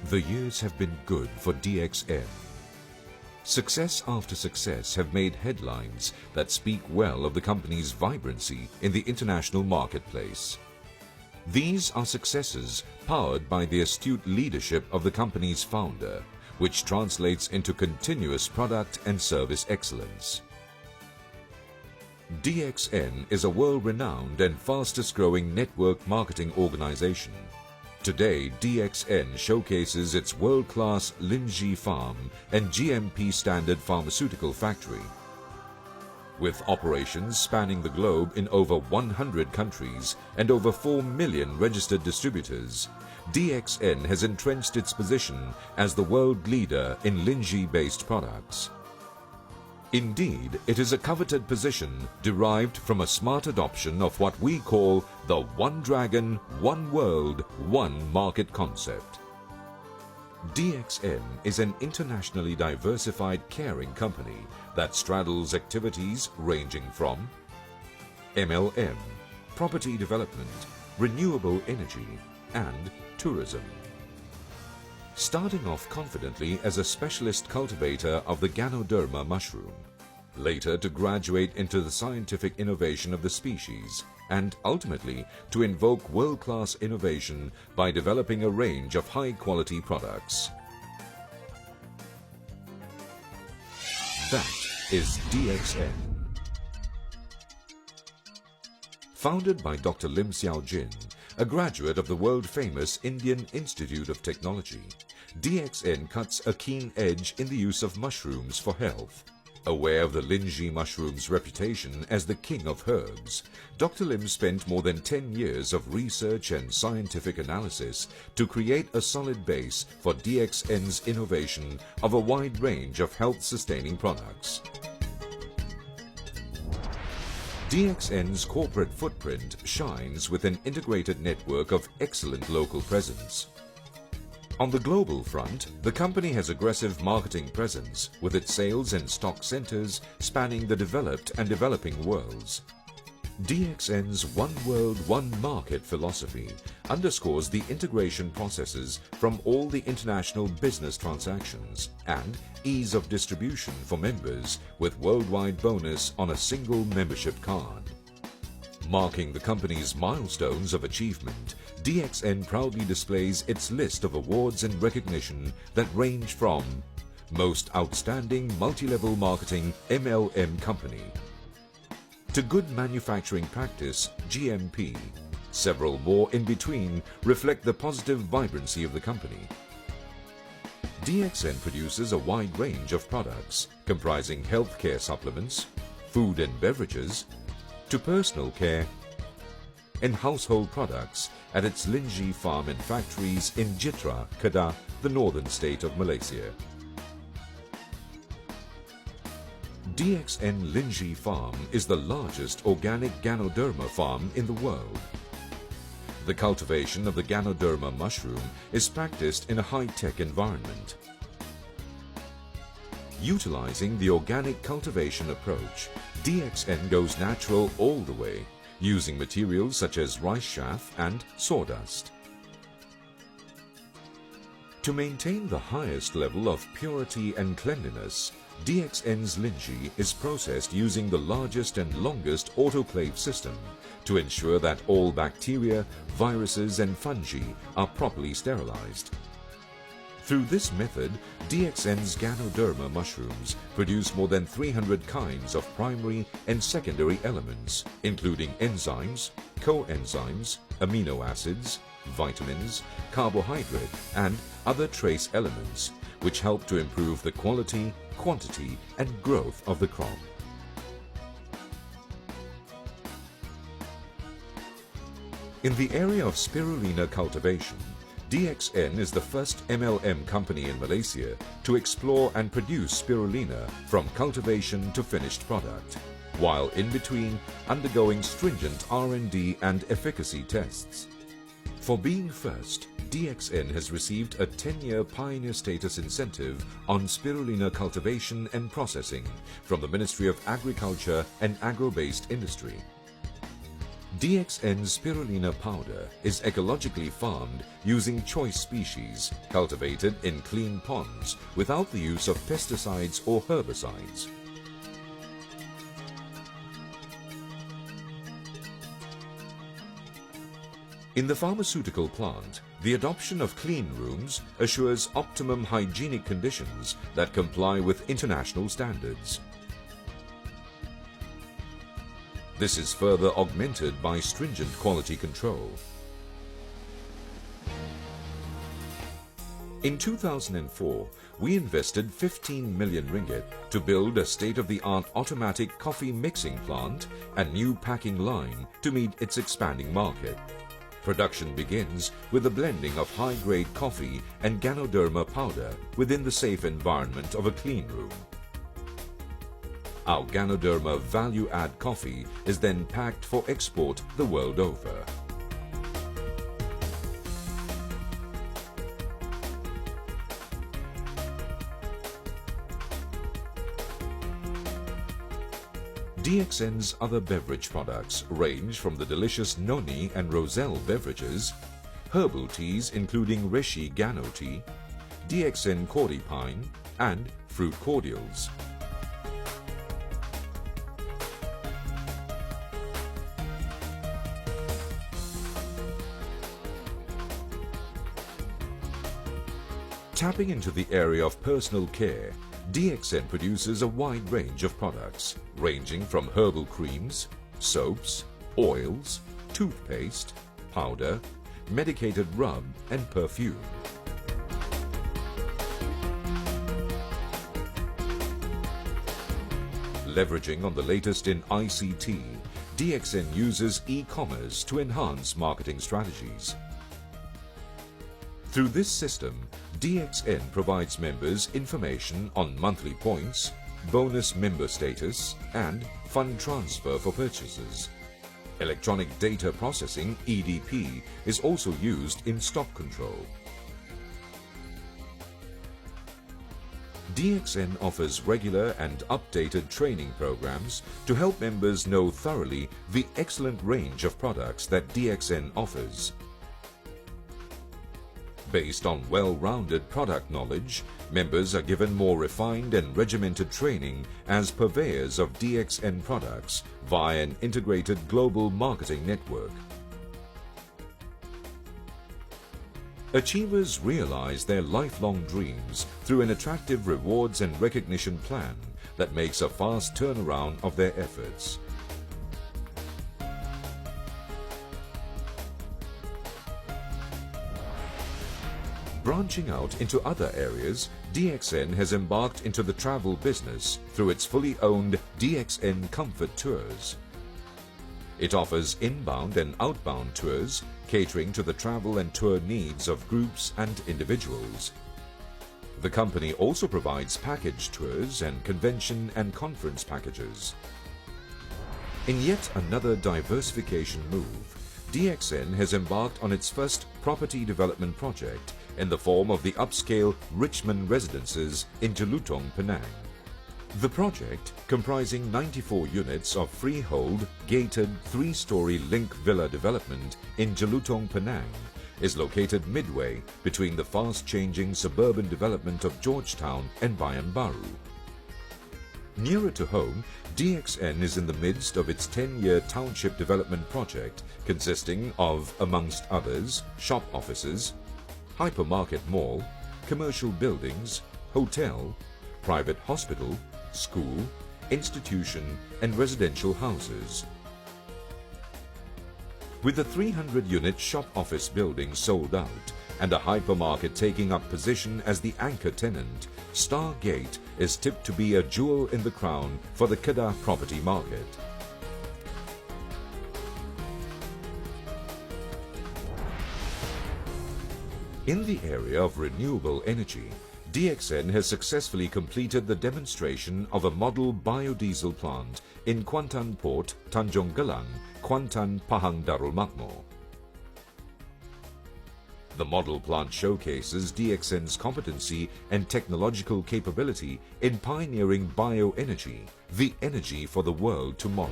The years have been good for DXN. Success after success have made headlines that speak well of the company's vibrancy in the international marketplace. These are successes powered by the astute leadership of the company's founder, which translates into continuous product and service excellence. DXN is a world-renowned and fastest-growing network marketing organization. Today, DXN showcases its world-class Lingzhi farm and GMP standard pharmaceutical factory. With operations spanning the globe in over 100 countries and over 4 million registered distributors, DXN has entrenched its position as the world leader in Lingzhi-based products. Indeed, it is a coveted position derived from a smart adoption of what we call the One Dragon, One World, One Market concept. DXN is an internationally diversified caring company that straddles activities ranging from MLM, property development, renewable energy, and tourism. Starting off confidently as a specialist cultivator of the Ganoderma mushroom, later to graduate into the scientific innovation of the species, and ultimately to invoke world-class innovation by developing a range of high-quality products. That is DXN. Founded by Dr. Lim Siow Jin, a graduate of the world-famous Indian Institute of Technology, DXN cuts a keen edge in the use of mushrooms for health. Aware of the Lingzhi mushroom's reputation as the king of herbs, Dr. Lim spent more than 10 years of research and scientific analysis to create a solid base for DXN's innovation of a wide range of health-sustaining products. DXN's corporate footprint shines with an integrated network of excellent local presence. On the global front, the company has aggressive marketing presence with its sales and stock centers spanning the developed and developing worlds. DXN's One World, One Market philosophy underscores the integration processes from all the international business transactions and ease of distribution for members with worldwide bonus on a single membership card. Marking the company's milestones of achievement, DXN proudly displays its list of awards and recognition that range from Most Outstanding Multi-Level Marketing MLM Company to Good Manufacturing Practice GMP. Several more in between reflect the positive vibrancy of the company. DXN produces a wide range of products comprising healthcare supplements, food and beverages, to personal care and household products at its Lingzhi farm and factories in Jitra, Kedah, the northern state of Malaysia. DXN Lingzhi farm is the largest organic Ganoderma farm in the world. The cultivation of the Ganoderma mushroom is practiced in a high-tech environment. Utilizing the organic cultivation approach, DXN goes natural all the way, using materials such as rice chaff and sawdust. To maintain the highest level of purity and cleanliness, DXN's Lingzhi is processed using the largest and longest autoclave system to ensure that all bacteria, viruses and fungi are properly sterilized. Through this method, DXN's Ganoderma mushrooms produce more than 300 kinds of primary and secondary elements, including enzymes, coenzymes, amino acids, vitamins, carbohydrate, and other trace elements, which help to improve the quality, quantity, and growth of the crop. In the area of spirulina cultivation, DXN is the first MLM company in Malaysia to explore and produce spirulina from cultivation to finished product, while in between undergoing stringent R&D and efficacy tests. For being first, DXN has received a 10-year Pioneer Status Incentive on spirulina cultivation and processing from the Ministry of Agriculture and Agro-Based Industry. DXN spirulina powder is ecologically farmed using choice species cultivated in clean ponds without the use of pesticides or herbicides. In the pharmaceutical plant, the adoption of clean rooms assures optimum hygienic conditions that comply with international standards. This is further augmented by stringent quality control. In 2004, we invested 15 million ringgit to build a state-of-the-art automatic coffee mixing plant and new packing line to meet its expanding market. Production begins with the blending of high-grade coffee and Ganoderma powder within the safe environment of a clean room. Our Ganoderma value-add coffee is then packed for export the world over. DXN's other beverage products range from the delicious noni and roselle beverages, herbal teas including Reshi Gano tea, DXN Cordy Pine and fruit cordials. Tapping into the area of personal care, DXN produces a wide range of products, ranging from herbal creams, soaps, oils, toothpaste, powder, medicated rub and perfume. Leveraging on the latest in ICT, DXN uses e-commerce to enhance marketing strategies. Through this system, DXN provides members information on monthly points, bonus member status, and fund transfer for purchases. Electronic data processing (EDP) is also used in stock control. DXN offers regular and updated training programs to help members know thoroughly the excellent range of products that DXN offers. Based on well-rounded product knowledge, members are given more refined and regimented training as purveyors of DXN products via an integrated global marketing network. Achievers realize their lifelong dreams through an attractive rewards and recognition plan that makes a fast turnaround of their efforts. Branching out into other areas, DXN has embarked into the travel business through its fully owned DXN Comfort Tours. It offers inbound and outbound tours, catering to the travel and tour needs of groups and individuals. The company also provides package tours and convention and conference packages. In yet another diversification move, DXN has embarked on its first property development project in the form of the upscale Richmond Residences in Jelutong, Penang. The project, comprising 94 units of freehold, gated, three-story link villa development in Jelutong, Penang, is located midway between the fast-changing suburban development of Georgetown and Bayan Baru. Nearer to home, DXN is in the midst of its 10-year township development project consisting of, amongst others, shop offices, hypermarket mall, commercial buildings, hotel, private hospital, school, institution and residential houses. With the 300-unit shop office building sold out and a hypermarket taking up position as the anchor tenant, Star Gate is tipped to be a jewel in the crown for the Kedah property market. In the area of renewable energy, DXN has successfully completed the demonstration of a model biodiesel plant in Kuantan Port, Tanjung Gelang, Kuantan, Pahang Darul Makmur. The model plant showcases DXN's competency and technological capability in pioneering bioenergy, the energy for the world tomorrow.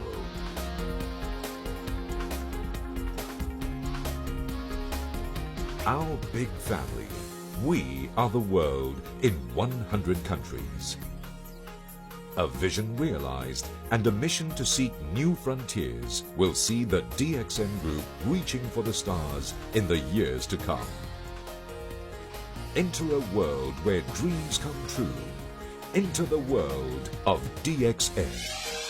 our big family. We are the world in 100 countries. A vision realized and a mission to seek new frontiers will see the DXN Group reaching for the stars in the years to come. Enter a world where dreams come true. Enter the world of DXN.